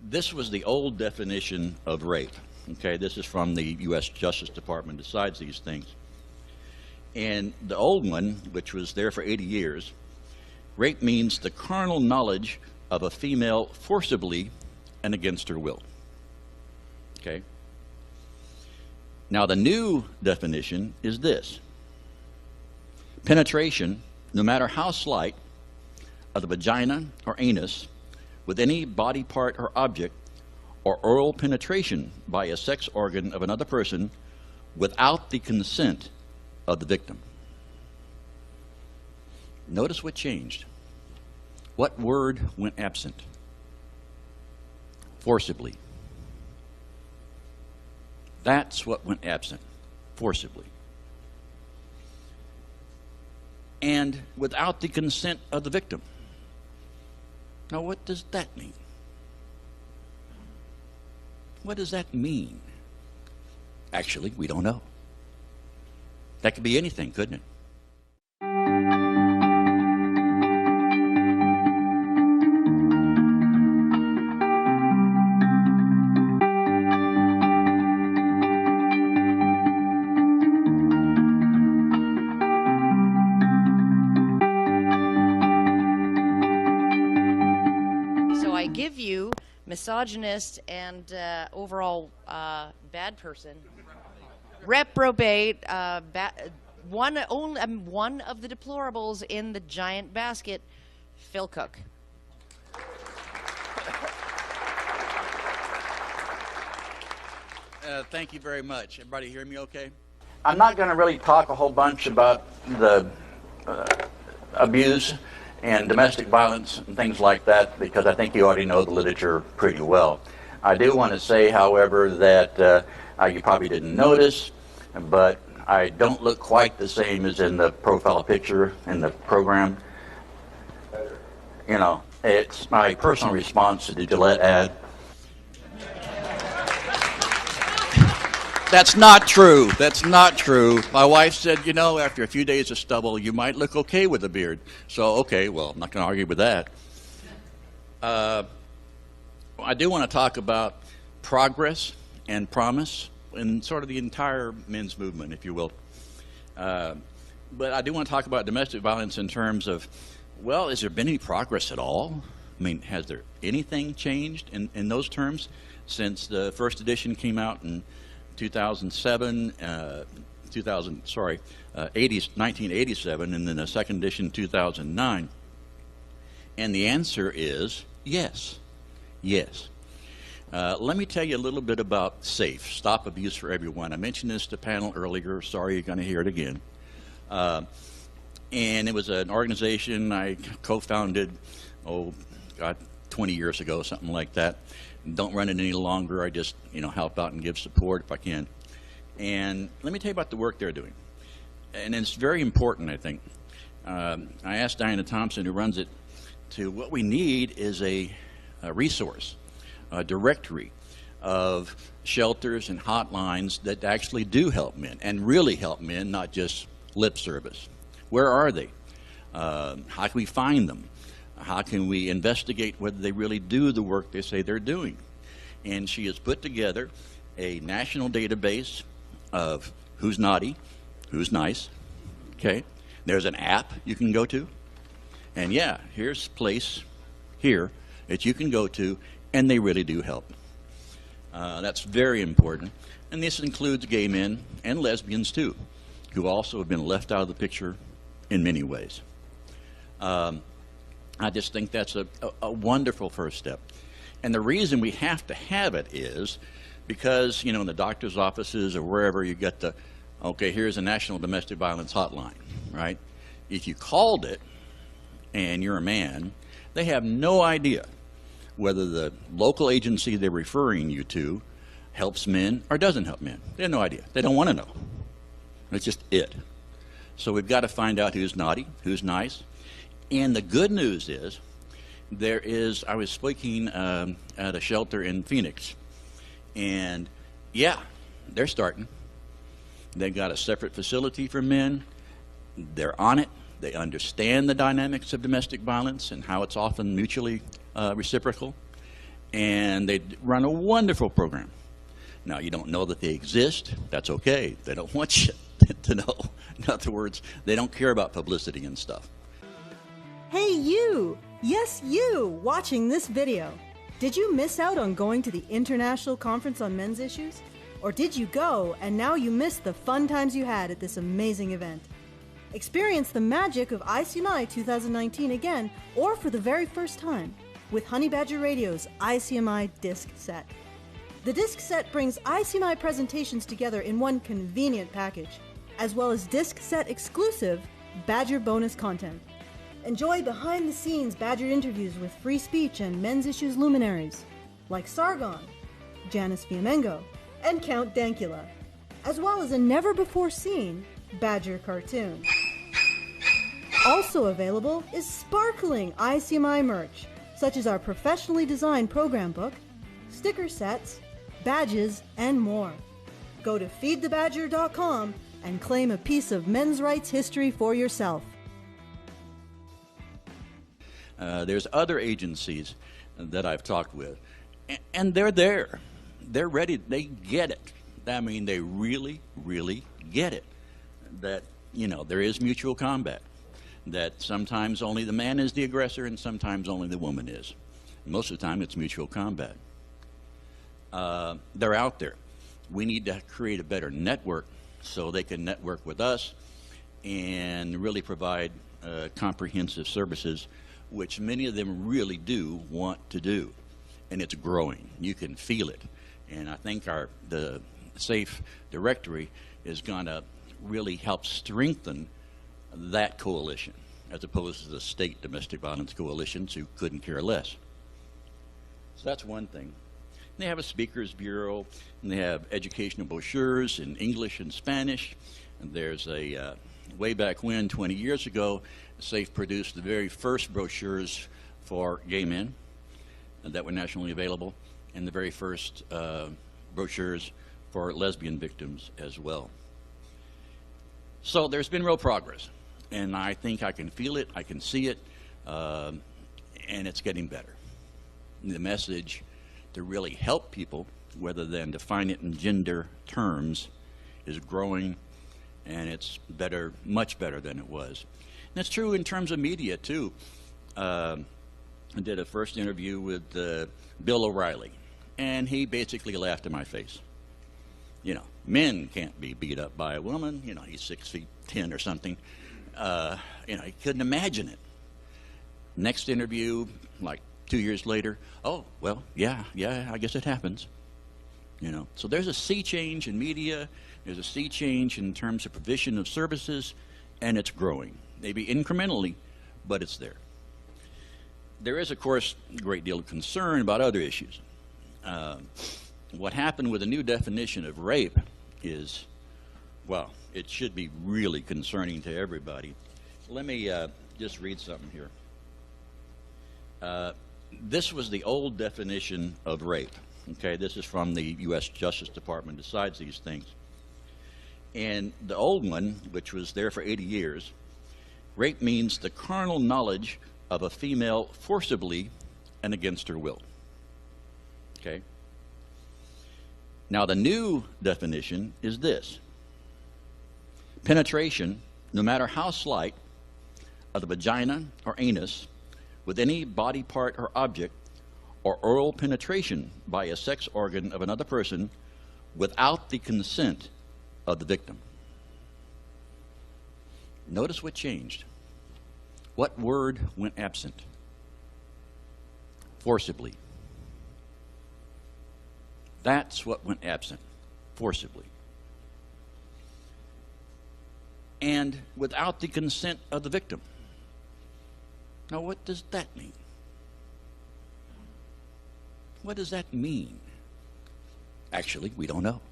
this was the old definition of rape. Okay, this is from the U.S. Justice Department decides these things. And the old one, which was there for 80 years, rape means the carnal knowledge of a female forcibly and against her will. Okay? Now the new definition is this: penetration, no matter how slight, of the vagina or anus with any body part or object, or oral penetration by a sex organ of another person without the consent of the victim. Notice what changed. What word went absent? Forcibly. That's what went absent. Forcibly. And without the consent of the victim. Now, what does that mean? What does that mean? Actually, we don't know. That could be anything, couldn't it? Give you misogynist and overall bad person, reprobate, one of the deplorables in the giant basket, Phil Cook. Thank you very much. Everybody hear me okay? I'm not going to really talk a whole bunch about the abuse and domestic violence and things like that, because I think you already know the literature pretty well. I do want to say, however, that you probably didn't notice, but I don't look quite the same as in the profile picture in the program. You know, it's my personal response to the Gillette ad. That's not true. That's not true. My wife said, you know, after a few days of stubble, you might look okay with a beard. So, okay, well, I'm not going to argue with that. I do want to talk about progress and promise in sort of the entire men's movement, if you will. But I do want to talk about domestic violence in terms of, well, has there been any progress at all? I mean, has there anything changed in those terms since the first edition came out in 1987, and then the second edition 2009? And the answer is yes. Yes. Let me tell you a little bit about SAFE, Stop Abuse for Everyone. I mentioned this to panel earlier. Sorry you're going to hear it again. And it was an organization I co-founded, 20 years ago, something like that. Don't run it any longer. I just, help out and give support if I can. And let me tell you about the work they're doing. And it's very important, I think. I asked Diana Thompson, who runs it, what we need is a resource, a directory of shelters and hotlines that actually do help men, and really help men, not just lip service. Where are they? How can we find them? How can we investigate whether they really do the work they say they're doing? And she has put together a national database of who's naughty, who's nice. Okay, there's an app you can go to, and yeah, here's a place here that you can go to, and they really do help. That's very important, and this includes gay men and lesbians too, who also have been left out of the picture in many ways. I just think that's a wonderful first step. And the reason we have to have it is because, in the doctor's offices or wherever you get okay, here's a National Domestic Violence Hotline, right? If you called it and you're a man, they have no idea whether the local agency they're referring you to helps men or doesn't help men. They have no idea. They don't want to know. It's just it. So we've got to find out who's naughty, who's nice. And the good news is, I was speaking at a shelter in Phoenix, and yeah, they're starting. They've got a separate facility for men. They're on it. They understand the dynamics of domestic violence and how it's often mutually reciprocal. And they run a wonderful program. Now, you don't know that they exist. That's okay. They don't want you to know. In other words, they don't care about publicity and stuff. Hey you! Yes, you watching this video. Did you miss out on going to the International Conference on Men's Issues? Or did you go and now you missed the fun times you had at this amazing event? Experience the magic of ICMI 2019 again, or for the very first time, with Honey Badger Radio's ICMI disc set. The disc set brings ICMI presentations together in one convenient package, as well as disc set exclusive Badger bonus content. Enjoy behind-the-scenes Badger interviews with free speech and men's issues luminaries, like Sargon, Janice Fiamengo, and Count Dankula, as well as a never-before-seen Badger cartoon. Also available is sparkling ICMI merch, such as our professionally designed program book, sticker sets, badges, and more. Go to feedthebadger.com and claim a piece of men's rights history for yourself. There's other agencies that I've talked with, and they're there. They're ready. They get it. I mean, they really, really get it. That, you know, there is mutual combat. That sometimes only the man is the aggressor and sometimes only the woman is. Most of the time it's mutual combat. They're out there. We need to create a better network so they can network with us and really provide comprehensive services, which many of them really do want to do. And it's growing. You can feel it. And I think the SAFE directory is going to really help strengthen that coalition, as opposed to the state domestic violence coalitions who couldn't care less. So that's one thing. They have a speakers bureau, and they have educational brochures in English and Spanish. And there's a, way back when, 20 years ago, SAFE produced the very first brochures for gay men that were nationally available, and the very first brochures for lesbian victims as well. So there's been real progress, and I think I can feel it, I can see it, and it's getting better. The message to really help people, rather than define it in gender terms, is growing, and it's better, much better than it was. And it's true in terms of media, too. I did a first interview with Bill O'Reilly, and he basically laughed in my face. You know, men can't be beat up by a woman. You know, he's 6'10" or something. You know, he couldn't imagine it. Next interview, like 2 years later, oh, well, yeah, I guess it happens. You know, so there's a sea change in media. There's a sea change in terms of provision of services, and it's growing. Maybe incrementally, but it's there. There is, of course, a great deal of concern about other issues. What happened with the new definition of rape is, well, it should be really concerning to everybody. Let me just read something here. This was the old definition of rape. Okay, this is from the U.S. Justice Department decides these things. And the old one, which was there for 80 years, rape means the carnal knowledge of a female forcibly and against her will. Okay? Now the new definition is this: penetration, no matter how slight, of the vagina or anus with any body part or object, or oral penetration by a sex organ of another person without the consent of the victim. Notice what changed. What word went absent? Forcibly. That's what went absent. Forcibly. And without the consent of the victim. Now, what does that mean? What does that mean? Actually, we don't know.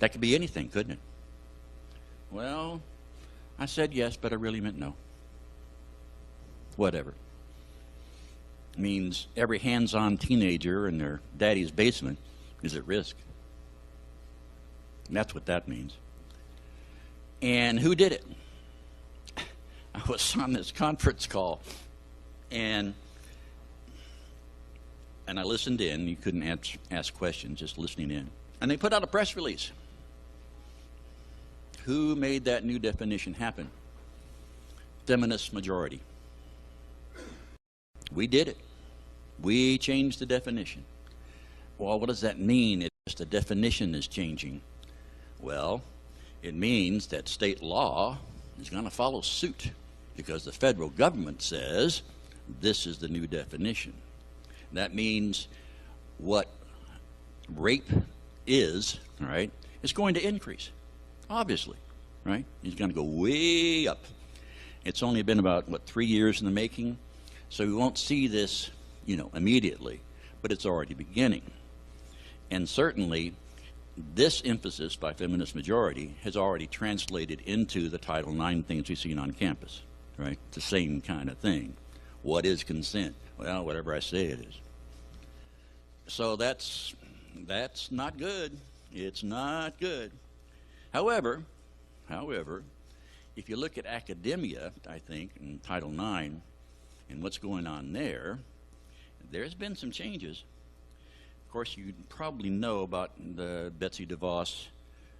That could be anything, couldn't it? Well, I said yes, but I really meant no. Whatever. It means every hands-on teenager in their daddy's basement is at risk. And that's what that means. And who did it? I was on this conference call, and and I listened in. You couldn't ask questions, just listening in. And they put out a press release. Who made that new definition happen? Feminist majority. We did it. We changed the definition. Well, what does that mean? It's just the definition is changing. Well, it means that state law is going to follow suit because the federal government says this is the new definition. That means what rape is, right, is going to increase, obviously, right? It's going to go way up. It's only been about, 3 years in the making, so we won't see this, immediately, but it's already beginning. And certainly, this emphasis by feminist majority has already translated into the Title IX things we've seen on campus, right? It's the same kind of thing. What is consent? Well, whatever I say it is. So that's not good. It's not good. However, if you look at academia, I think, in Title IX and what's going on there, there's been some changes. Of course, you probably know about the Betsy DeVos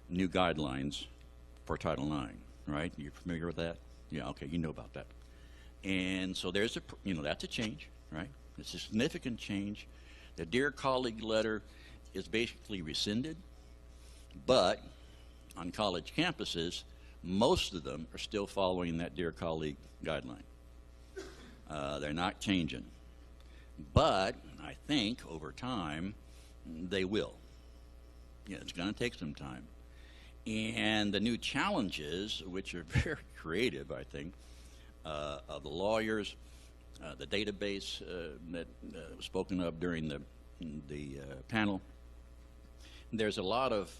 new guidelines for Title IX, right? You're familiar with that? Yeah, okay, you know about that. And so there's that's a change, right? It's a significant change. The Dear Colleague letter is basically rescinded, but on college campuses, most of them are still following that Dear Colleague guideline. They're not changing. But I think over time, they will. Yeah, it's going to take some time. And the new challenges, which are very creative, I think, of the lawyers, the database that was spoken of during the panel, there's a lot of,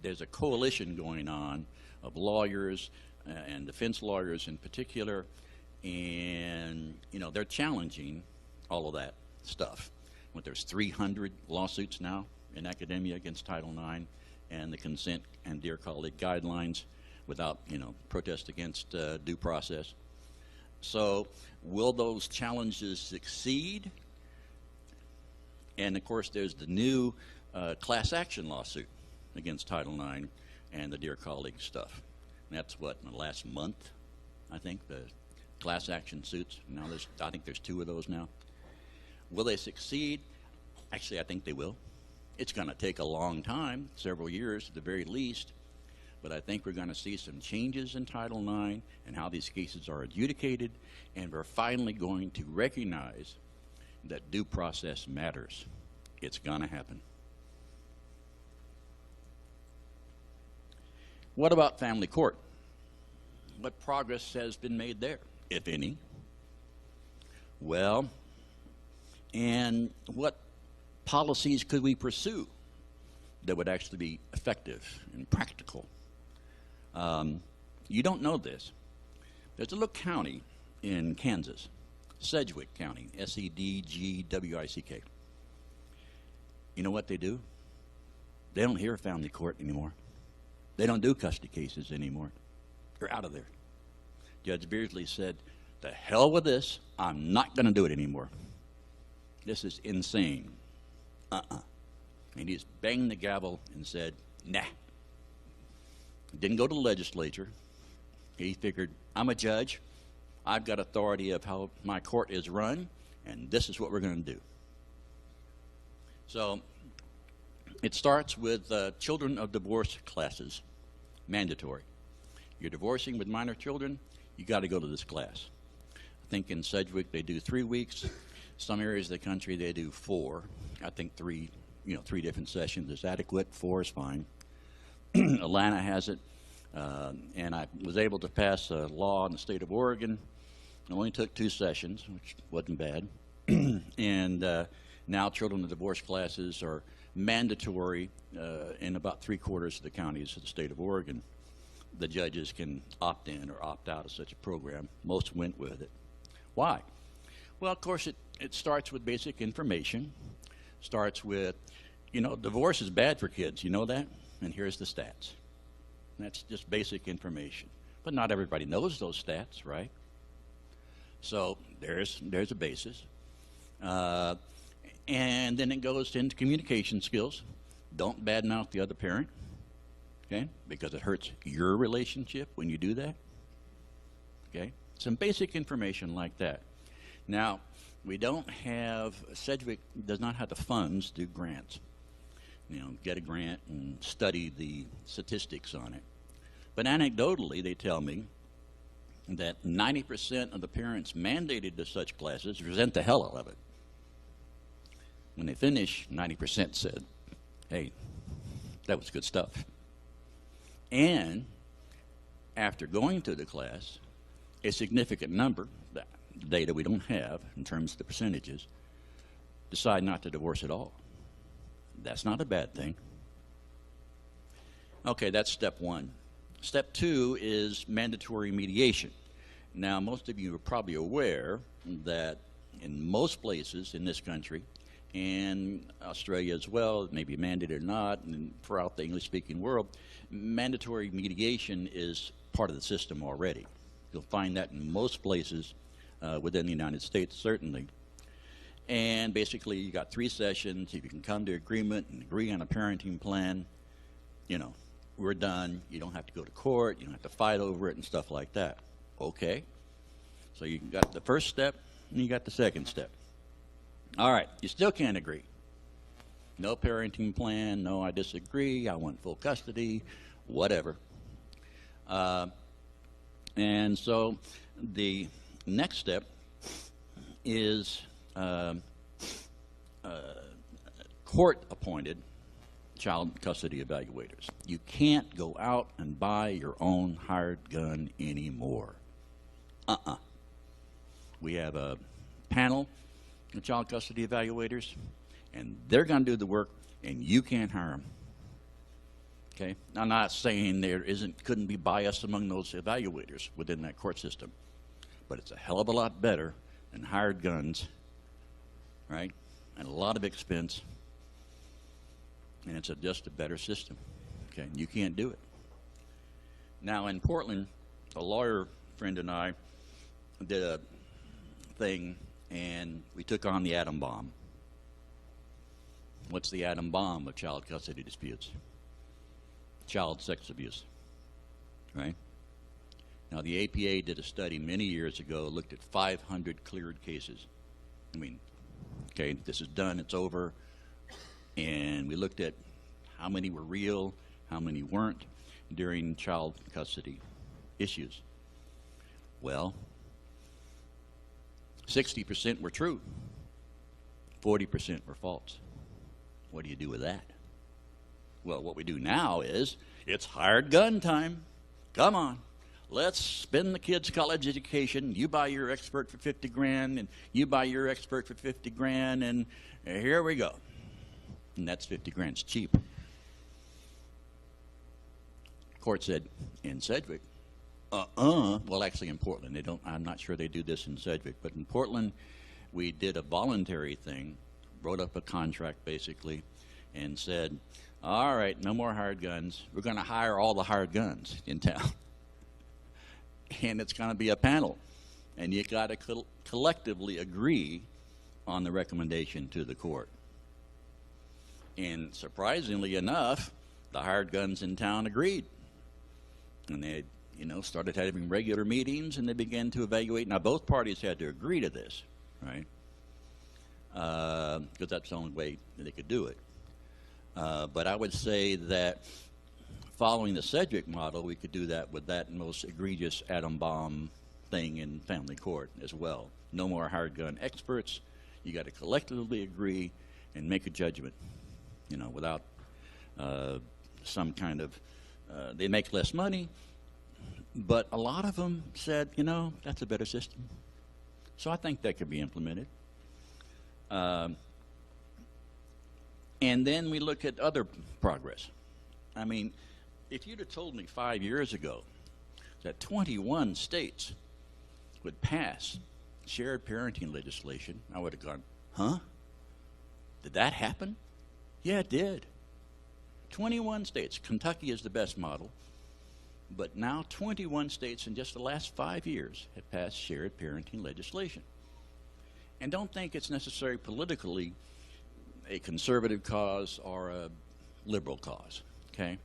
there's a coalition going on of lawyers and defense lawyers in particular, and, they're challenging all of that stuff. But there's 300 lawsuits now in academia against Title IX and the consent and Dear Colleague guidelines without, protest against due process. So will those challenges succeed? And of course, there's the new class action lawsuit against Title IX and the Dear Colleague stuff. And that's what, in the last month, I think, the class action suits. Now I think there's 2 of those now. Will they succeed? Actually, I think they will. It's going to take a long time, several years at the very least, but I think we're going to see some changes in Title IX and how these cases are adjudicated, and we're finally going to recognize that due process matters. It's going to happen. What about family court? What progress has been made there, if any? Well, and what policies could we pursue that would actually be effective and practical? You don't know this. There's a little county in Kansas, Sedgwick County, S-E-D-G-W-I-C-K. You know what they do? They don't hear family court anymore. They don't do custody cases anymore. They're out of there. Judge Beardsley said, "The hell with this. I'm not going to do it anymore. This is insane." And he just banged the gavel and said, "Nah." Didn't go to the legislature. He figured, I'm a judge. I've got authority of how my court is run, and this is what we're going to do. So it starts with children of divorce classes, mandatory. You're divorcing with minor children, you got to go to this class. I think in Sedgwick they do 3 weeks. Some areas of the country they do 4. I think 3 different sessions is adequate. 4 is fine. Atlanta has it, and I was able to pass a law in the state of Oregon. It only took 2 sessions, which wasn't bad. And now children of divorce classes are mandatory in about 3/4 of the counties of the state of Oregon. The judges can opt in or opt out of such a program. Most went with it. Why? Well, of course, it starts with basic information. Starts with, divorce is bad for kids. You know that? And here's the stats. That's just basic information. But not everybody knows those stats, right? So there's a basis. And then it goes into communication skills. Don't badmouth the other parent, okay, because it hurts your relationship when you do that. Okay, some basic information like that. Now, we don't have, Sedgwick does not have the funds to do grants. You know, get a grant and study the statistics on it. But anecdotally, they tell me that 90% of the parents mandated to such classes resent the hell out of it. When they finish, 90% said, hey, that was good stuff. And after going to the class, a significant number, the data we don't have in terms of the percentages, decide not to divorce at all. That's not a bad thing. Okay, that's step one. Step two is mandatory mediation. Now, most of you are probably aware that in most places in this country, and Australia as well, maybe mandated or not, and throughout the English-speaking world, mandatory mediation is part of the system already. You'll find that in most places within the United States, certainly. And basically, you got 3 sessions. If you can come to agreement and agree on a parenting plan, you know, we're done. You don't have to go to court. You don't have to fight over it and stuff like that. Okay. So you got the first step, and you got the second step. All right, you still can't agree. No parenting plan, no, I disagree, I want full custody, whatever. And so the next step is court-appointed child custody evaluators. You can't go out and buy your own hired gun anymore. We have a panel of child custody evaluators, and they're going to do the work, and you can't hire them. Okay? I'm not saying there couldn't be bias among those evaluators within that court system, but it's a hell of a lot better than hired guns, right? And a lot of expense, and it's just a better system. Okay? You can't do it. Now in Portland, a lawyer friend and I did a thing, and we took on the atom bomb. What's the atom bomb of child custody disputes? Child sex abuse, right? Now the APA did a study many years ago, looked at 500 cleared cases. I mean, okay, this is done, it's over, and we looked at how many were real, how many weren't during child custody issues. Well, 60% were true, 40% were false. What do you do with that? Well, what we do now is, it's hired gun time. Come on, let's spend the kids' college education. You buy your expert for 50 grand, and you buy your expert for 50 grand, and here we go. And that's 50 grand, it's cheap. Court said, in Sedgwick, well, actually in Portland, they don't, I'm not sure they do this in Sedgwick, but in Portland, we did a voluntary thing, wrote up a contract basically, and said, all right, no more hired guns. We're going to hire all the hired guns in town. And it's going to be a panel. And you got to collectively agree on the recommendation to the court. And surprisingly enough, the hired guns in town agreed. And they, you know, started having regular meetings, and they began to evaluate. Now, both parties had to agree to this, right? Because that's the only way they could do it. But I would say that following the Sedgwick model, we could do that with that most egregious atom bomb thing in family court as well. No more hired gun experts. You got to collectively agree and make a judgment, you know, without some kind of, they make less money, but a lot of them said, you know, that's a better system. So I think that could be implemented. And then we look at other progress. I mean, if you'd have told me 5 years ago that 21 states would pass shared parenting legislation, I would have gone, huh? Did that happen? Yeah, it did. 21 states. Kentucky is the best model. But now 21 states in just the last 5 years have passed shared parenting legislation. And don't think it's necessary politically a conservative cause or a liberal cause, okay?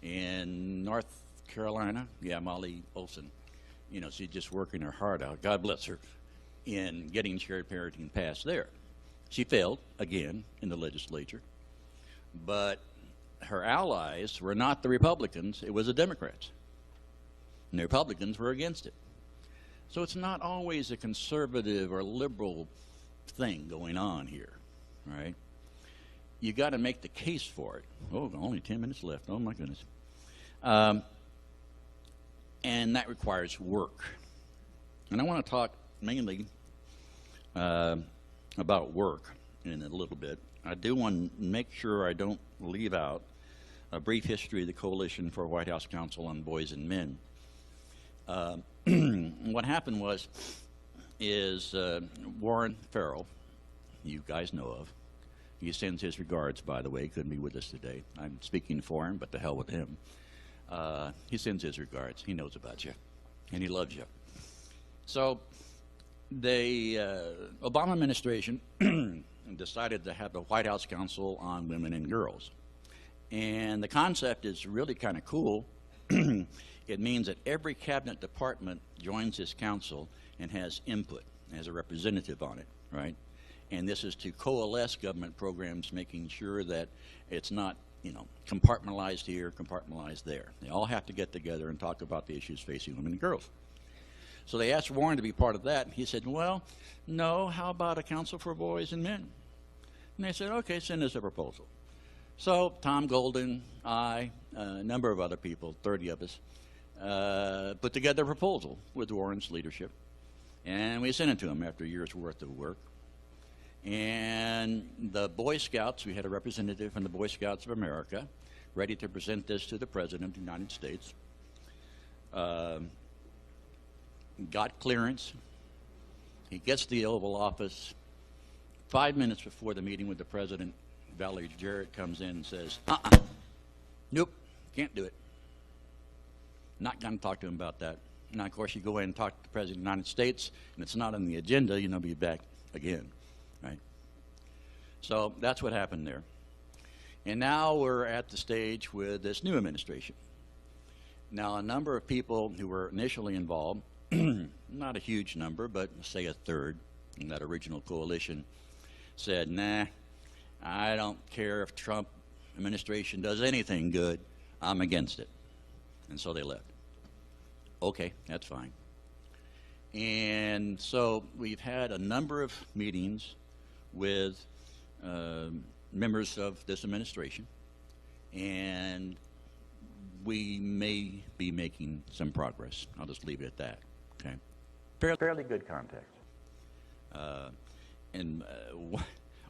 In North Carolina, yeah, Molly Olson, you know, she's just working her heart out, God bless her, in getting shared parenting passed there. She failed, again, in the legislature, but her allies were not the Republicans, it was the Democrats. And the Republicans were against it. So it's not always a conservative or liberal thing going on here, right? You got to make the case for it. Oh, only 10 minutes left. Oh, my goodness. And that requires work. And I want to talk mainly about work in a little bit. I do want to make sure I don't leave out a brief history of the Coalition for White House Council on Boys and Men. What happened is Warren Farrell, you guys know of. He sends his regards, by the way. Couldn't be with us today. I'm speaking for him, but to hell with him. He sends his regards. He knows about you, and he loves you. So the Obama administration decided to have the White House Council on Women and Girls. And the concept is really kind of cool. It means that every cabinet department joins this council and has input, has a representative on it, right? And this is to coalesce government programs, making sure that it's not, you know, compartmentalized here, compartmentalized there. They all have to get together and talk about the issues facing women and girls. So they asked Warren to be part of that. He said, well, no, how about a council for boys and men? And they said, okay, send us a proposal. So Tom Golden, I, a number of other people, 30 of us, put together a proposal with Warren's leadership. And we sent it to him after a year's worth of work. And the Boy Scouts, we had a representative from the Boy Scouts of America ready to present this to the President of the United States. Got clearance. He gets to the Oval Office. 5 minutes before the meeting with the President, Valerie Jarrett comes in and says, nope, can't do it. Not going to talk to him about that. Now, of course, you go in and talk to the President of the United States, and it's not on the agenda, you know, be back again, right? So that's what happened there. And now we're at the stage with this new administration. Now, a number of people who were initially involved, not a huge number, but say a third in that original coalition, said, nah, I don't care if Trump administration does anything good, I'm against it. And so they left. Okay, that's fine. And so we've had a number of meetings with members of this administration, and we may be making some progress. I'll just leave it at that. Okay. Fairly good contact.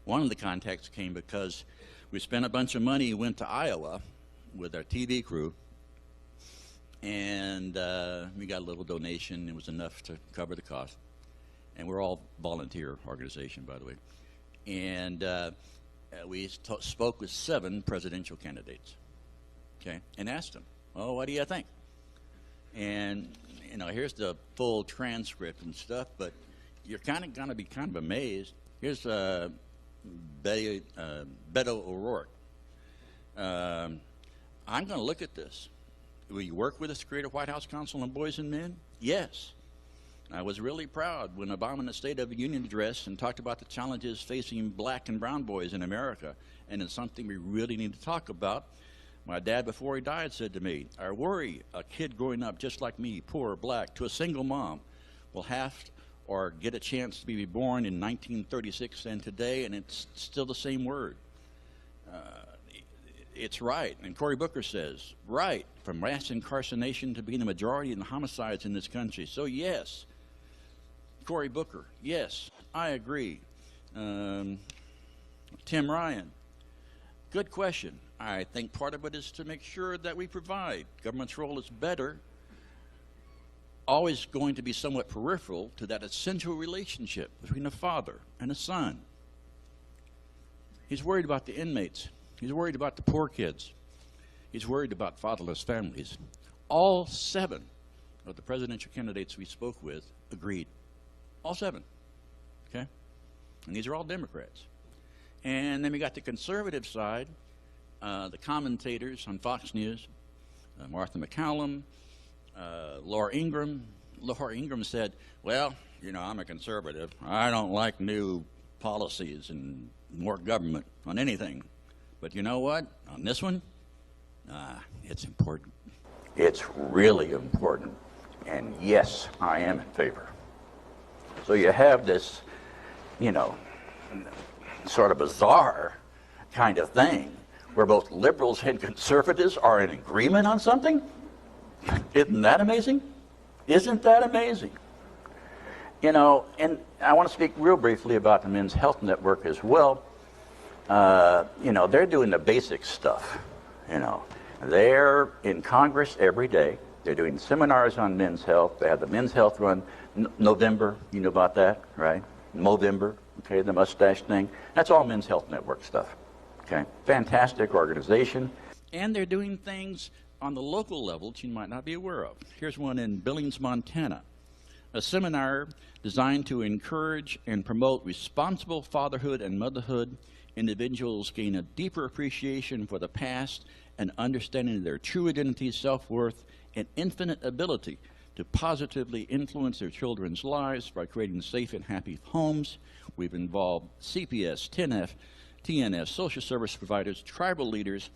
One of the contacts came because we spent a bunch of money, went to Iowa with our TV crew, and we got a little donation. It was enough to cover the cost. And we're all volunteer organization, by the way. And we spoke with 7 presidential candidates, okay, and asked them, oh, what do you think? And, you know, here's the full transcript and stuff, but you're kind of going to be kind of amazed. Here's Beto O'Rourke. I'm going to look at this. Will you work with us to create a White House Council on Boys and Men? Yes. I was really proud when Obama in the State of the Union address and talked about the challenges facing black and brown boys in America, and it's something we really need to talk about. My dad, before he died, said to me, I worry a kid growing up just like me, poor, black, to a single mom, will have to, or get a chance to be born in 1936 and today, and it's still the same word. It's right. And Cory Booker says, right, from mass incarceration to being the majority in the homicides in this country. So yes, Cory Booker, yes, I agree. Tim Ryan, good question. I think part of it is to make sure that we provide. Government's role is better, always going to be somewhat peripheral to that essential relationship between a father and a son. He's worried about the inmates. He's worried about the poor kids. He's worried about fatherless families. All 7 of the presidential candidates we spoke with agreed. All 7. Okay? And these are all Democrats. And then we got the conservative side, the commentators on Fox News, Martha McCallum, Laura Ingraham. Laura Ingraham said, well, you know, I'm a conservative. I don't like new policies and more government on anything. But you know what? On this one, it's important. It's really important. And yes, I am in favor. So you have this, you know, sort of bizarre kind of thing where both liberals and conservatives are in agreement on something. Isn't that amazing? Isn't that amazing? You know, and I want to speak real briefly about the Men's Health Network as well. You know, they're doing the basic stuff. You know, they're in Congress every day. They're doing seminars on men's health. They have the Men's Health Run, November. You know about that, right? Movember, okay, the mustache thing. That's all Men's Health Network stuff. Okay, fantastic organization. And they're doing things on the local level that you might not be aware of. Here's one in Billings, Montana. A seminar designed to encourage and promote responsible fatherhood and motherhood. Individuals gain a deeper appreciation for the past and understanding of their true identity, self-worth, and infinite ability to positively influence their children's lives by creating safe and happy homes. We've involved CPS, TNF, social service providers, tribal leaders,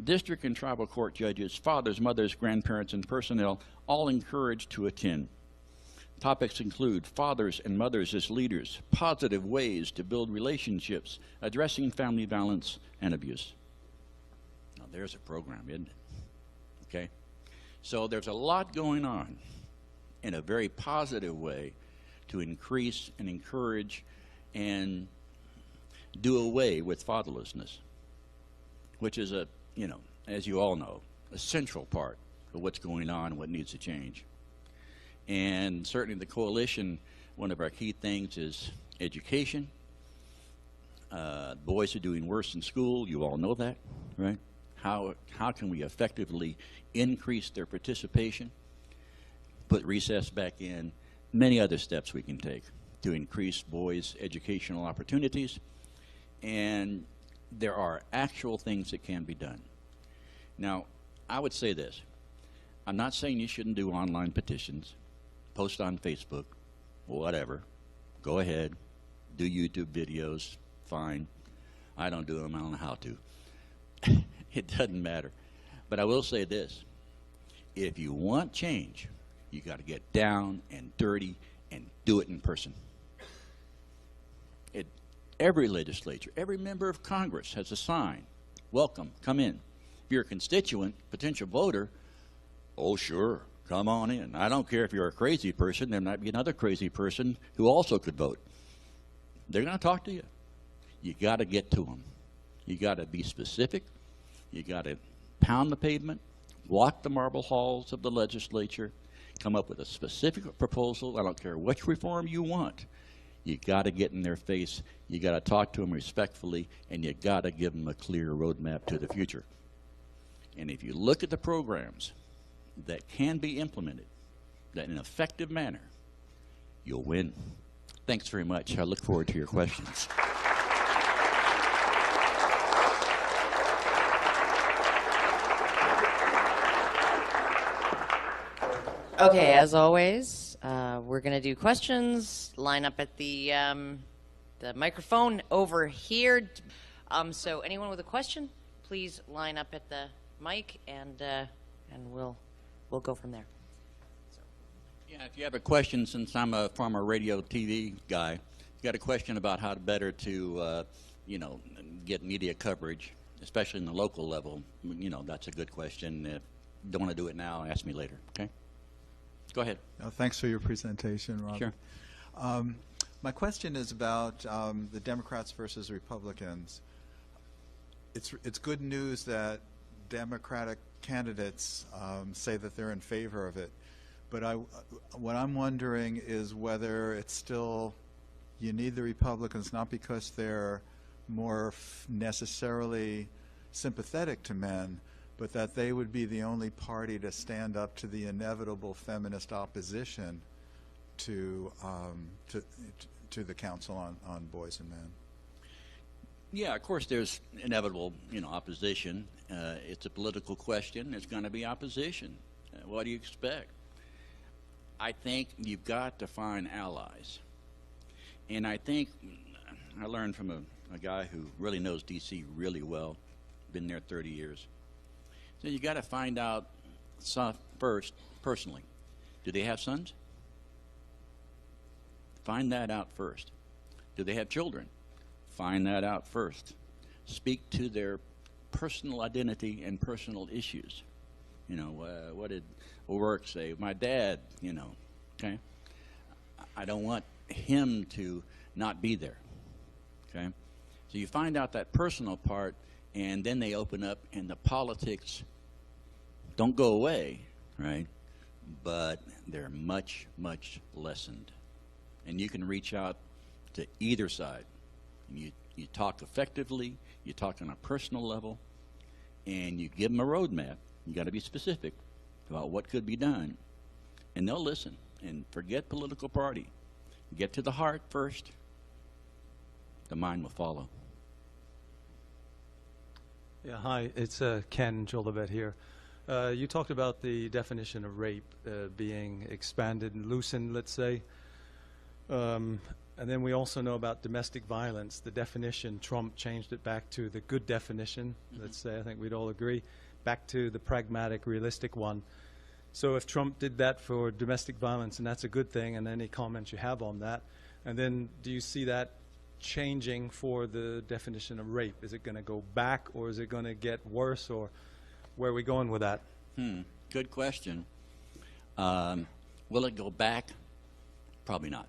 district and tribal court judges, fathers, mothers, grandparents, and personnel, all encouraged to attend. Topics include fathers and mothers as leaders, positive ways to build relationships, addressing family violence and abuse. Now there's a program, isn't it? Okay? So there's a lot going on in a very positive way to increase and encourage and do away with fatherlessness, which is a, you know, as you all know, a central part of what's going on and what needs to change. And certainly the coalition, one of our key things is education. Boys are doing worse in school. You all know that, right? How can we effectively increase their participation, put recess back in, many other steps we can take to increase boys' educational opportunities. And there are actual things that can be done. Now, I would say this. I'm not saying you shouldn't do online petitions, post on Facebook, whatever. Go ahead. Do YouTube videos, fine. I don't do them, I don't know how to. It doesn't matter. But I will say this. If you want change, you got to get down and dirty and do it in person. Every legislature, every member of Congress has a sign. Welcome, come in. If you're a constituent, potential voter, oh sure, come on in. I don't care if you're a crazy person, there might be another crazy person who also could vote. They're going to talk to you. You got to get to them. You got to be specific. You got to pound the pavement, walk the marble halls of the legislature, come up with a specific proposal. I don't care which reform you want. You got to get in their face. You got to talk to them respectfully, and you got to give them a clear roadmap to the future. And if you look at the programs that can be implemented that in an effective manner, you'll win. Thanks very much. I look forward to your questions. Okay, as always, we're going to do questions. Line up at the microphone over here. So anyone with a question, please line up at the mic, and we'll go from there. So. Yeah, if you have a question, since I'm a former radio TV guy, if you got a question about how better to, you know, get media coverage, especially in the local level, you know, that's a good question. If you don't want to do it now, ask me later, okay? Go ahead. Thanks for your presentation, Robert. Sure. My question is about the Democrats versus Republicans. It's good news that Democratic candidates say that they're in favor of it, but what I'm wondering is whether it's still you need the Republicans, not because they're more necessarily sympathetic to men, but that they would be the only party to stand up to the inevitable feminist opposition to the Council on Boys and Men. Yeah, of course, there's inevitable, opposition. It's a political question. There's going to be opposition. What do you expect? I think you've got to find allies. And I think I learned from a guy who really knows D.C. really well, been there 30 years. So you got to find out first, personally, do they have sons? Find that out first. Do they have children? Find that out first. Speak to their personal identity and personal issues. What did O'Rourke say? My dad, okay? I don't want him to not be there, okay? So you find out that personal part, and then they open up, and the politics don't go away, right? But they're much, much lessened. And you can reach out to either side. You talk effectively, you talk on a personal level, and you give them a roadmap. You got to be specific about what could be done. And they'll listen. And forget political party. Get to the heart first. The mind will follow. Yeah, hi, it's Ken Jolivet here. You talked about the definition of rape being expanded and loosened, let's say. And then we also know about domestic violence. The definition, Trump changed it back to the good definition, let's say. I think we'd all agree. Back to the pragmatic, realistic one. So if Trump did that for domestic violence, and that's a good thing, and any comments you have on that, and then do you see that changing for the definition of rape? Is it going to go back, or is it going to get worse, or where are we going with that? Good question. Will it go back? Probably not.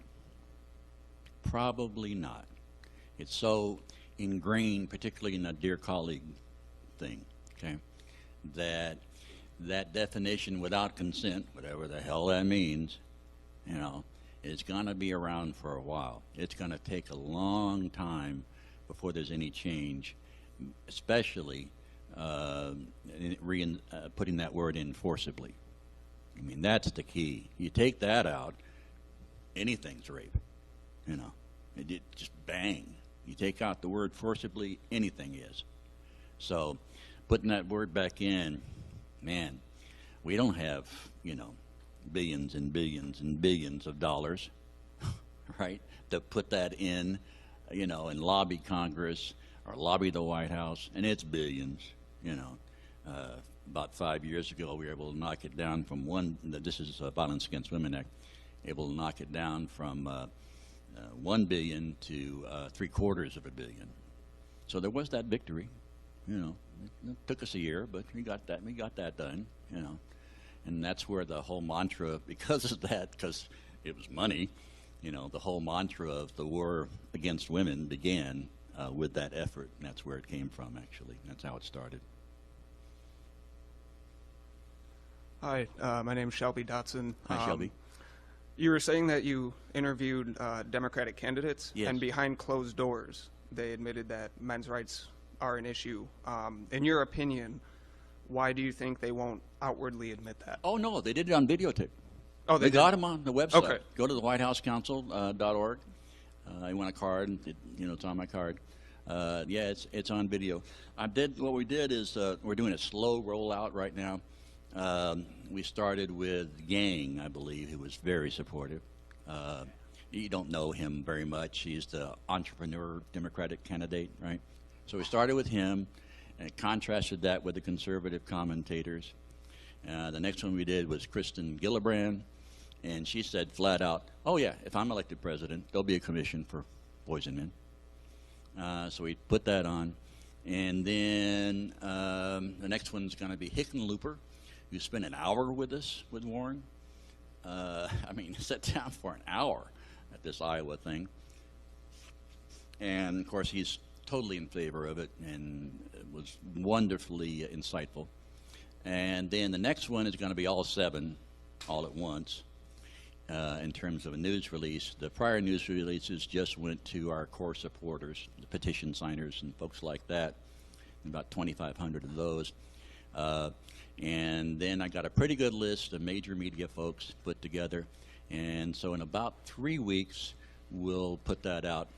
Probably not. It's so ingrained, particularly in the dear colleague thing, okay, that definition without consent, whatever the hell that means, is going to be around for a while. It's going to take a long time before there's any change, especially putting that word in forcibly. I mean, that's the key. You take that out, anything's rape. It just bang. You take out the word forcibly, anything is. So putting that word back in, man, we don't have, billions and billions and billions of dollars, right, to put that in, and lobby Congress or lobby the White House, and it's billions, About 5 years ago, we were able to knock it down from this is Violence Against Women Act, able to knock it down from 1 billion to 3/4 billion. So there was that victory. It took us a year, but we got that done. And that's where the whole mantra, because of that, because it was money, the whole mantra of the war against women began with that effort. And that's where it came from. Actually, that's how it started. Hi, my name is Shelby Dotson. Hi, Shelby. You were saying that you interviewed Democratic candidates, yes, and behind closed doors, they admitted that men's rights are an issue. In your opinion, why do you think they won't outwardly admit that? Oh, no, they did it on videotape. Oh, they got them on the website. Okay. Go to the WhiteHouseCouncil.org. I want a card, and it's on my card. Yeah, it's on video. What we did is we're doing a slow rollout right now. We started with Yang, I believe, who was very supportive. You don't know him very much. He's the entrepreneur Democratic candidate, right? So we started with him and contrasted that with the conservative commentators. The next one we did was Kristen Gillibrand, and she said flat out, oh yeah, if I'm elected president, there'll be a commission for boys and men. So we put that on. And then the next one's going to be Hickenlooper, who spent an hour with us, with Warren. Sat down for an hour at this Iowa thing. And, of course, he's totally in favor of it, and it was wonderfully insightful. And then the next one is going to be all 7, all at once, in terms of a news release. The prior news releases just went to our core supporters, the petition signers and folks like that, about 2,500 of those. And then I got a pretty good list of major media folks put together. And so in about 3 weeks, we'll put that out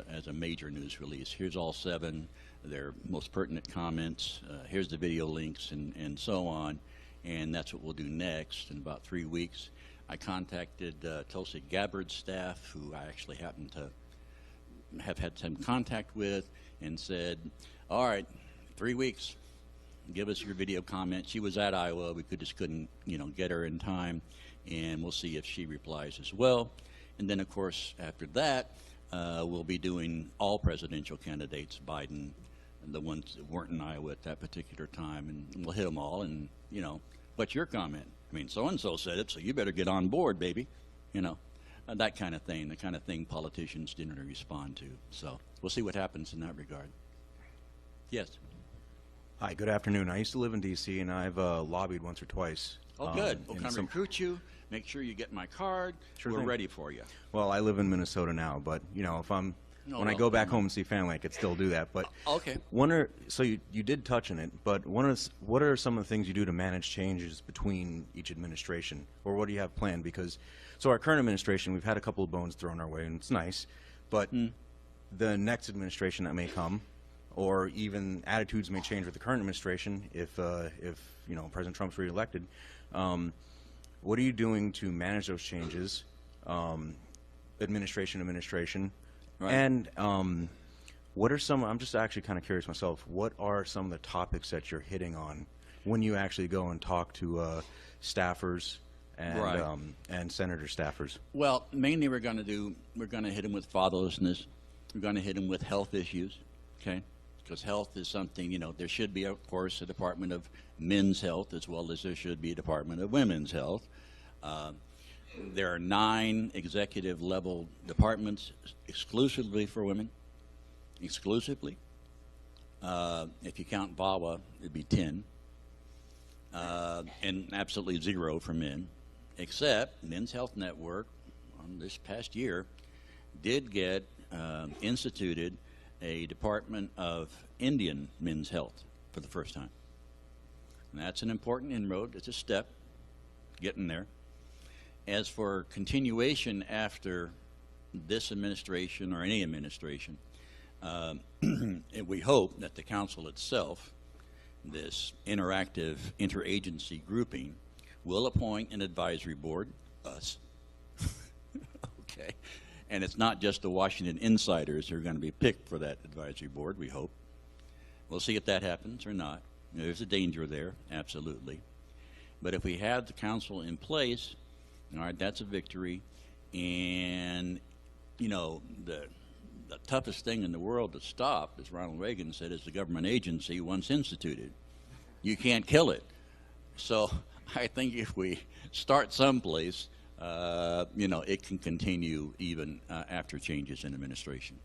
as a major news release. Here's all 7, their most pertinent comments. Here's the video links and so on. And that's what we'll do next in about 3 weeks. I contacted Tulsi Gabbard's staff, who I actually happen to have had some contact with, and said, all right, 3 weeks, give us your video comment. She was at Iowa. We just couldn't, get her in time, and we'll see if she replies as well. And then, of course, after that, we'll be doing all presidential candidates, Biden, and the ones that weren't in Iowa at that particular time, and we'll hit them all, and, what's your comment? I mean, so-and-so said it, so you better get on board, baby, that kind of thing, the kind of thing politicians generally respond to. So we'll see what happens in that regard. Yes? Hi, good afternoon. I used to live in D.C., and I've lobbied once or twice. Oh, good. We'll come recruit you, make sure you get my card. Sure We're thing. ready for you. Well, I live in Minnesota now, but, if when I go back home and see family, I could still do that. But okay. So you did touch on it, but what are some of the things you do to manage changes between each administration, or what do you have planned? Because our current administration, we've had a couple of bones thrown our way, and it's nice, but the next administration that may come, or even attitudes may change with the current administration if President Trump's reelected. What are you doing to manage those changes, administration? Right. And what are I'm just actually kind of curious myself, what are some of the topics that you're hitting on when you actually go and talk to staffers and senator staffers? Well, mainly we're going to hit them with fatherlessness. We're going to hit them with health issues, okay? Because health is something, there should be, of course, a Department of Men's Health as well as there should be a Department of Women's Health. There are 9 executive level departments exclusively for women. Exclusively. If you count VAWA, it'd be 10. And absolutely 0 for men. Except Men's Health Network, this past year, did get instituted a Department of Indian Men's Health for the first time. And that's an important inroad. It's a step getting there. As for continuation after this administration or any administration, we hope that the council itself, this interactive interagency grouping, will appoint an advisory board, us, okay, and it's not just the Washington insiders who are going to be picked for that advisory board, we hope. We'll see if that happens or not. There's a danger there, absolutely. But if we have the council in place, all right, that's a victory. And, the toughest thing in the world to stop, as Ronald Reagan said, is the government agency once instituted. You can't kill it. So I think if we start someplace, it can continue even after changes in administration.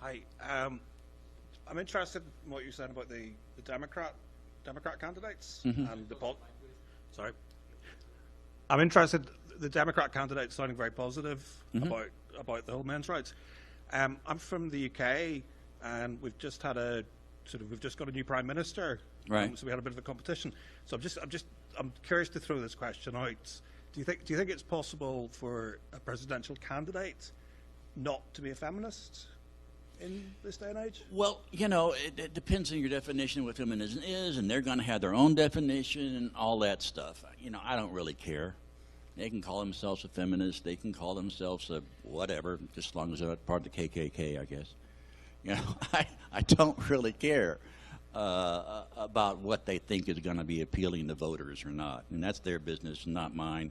Hi. I'm interested in what you said about the Democrat candidates and the Sorry. I'm interested. The Democrat candidates sounding very positive about the whole men's rights. I'm from the UK, and we've just had we've just got a new prime minister. Right. So we had a bit of a competition. So I'm curious to throw this question out. Do you think it's possible for a presidential candidate not to be a feminist in this day and age? Well, it depends on your definition of what feminism is, and they're going to have their own definition and all that stuff. I don't really care. They can call themselves a feminist. They can call themselves a whatever, just as long as they're not part of the KKK, I guess. I don't really care about what they think is going to be appealing to voters or not, and that's their business, not mine.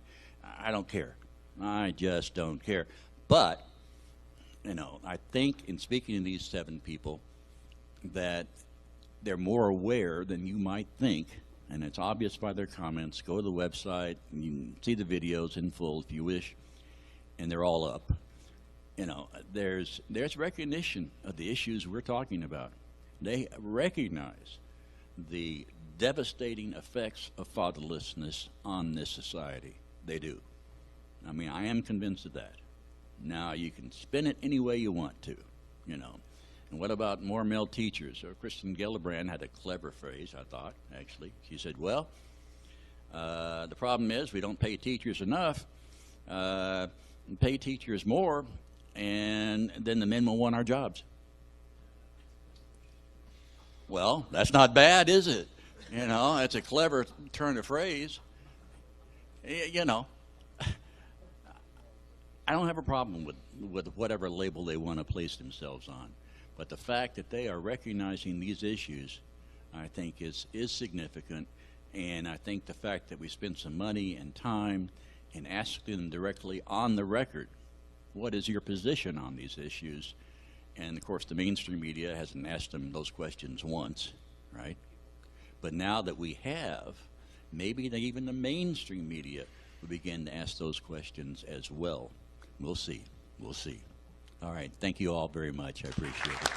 I don't care. I just don't care. But I think in speaking to these 7 people that they're more aware than you might think, and it's obvious by their comments. Go to the website, and you can see the videos in full if you wish, and they're all up. There's recognition of the issues we're talking about. They recognize the devastating effects of fatherlessness on this society. They do. I am convinced of that. Now, you can spin it any way you want to, And what about more male teachers? Or Kristen Gillibrand had a clever phrase, I thought, actually. She said, well, the problem is we don't pay teachers enough. pay teachers more, and then the men will want our jobs. Well, that's not bad, is it? You know, it's a clever turn of phrase. You know, I don't have a problem with whatever label they want to place themselves on. But the fact that they are recognizing these issues, I think, is significant. And I think the fact that we spend some money and time and ask them directly on the record, what is your position on these issues? And of course, the mainstream media hasn't asked them those questions once, right? But now that we have, maybe even the mainstream media will begin to ask those questions as well. We'll see. We'll see. All right. Thank you all very much. I appreciate it.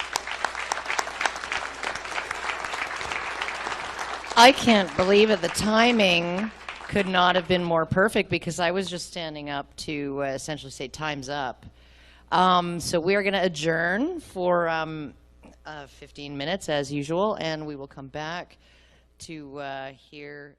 I can't believe it. The timing could not have been more perfect because I was just standing up to essentially say time's up. So we are going to adjourn for 15 minutes as usual, and we will come back to hear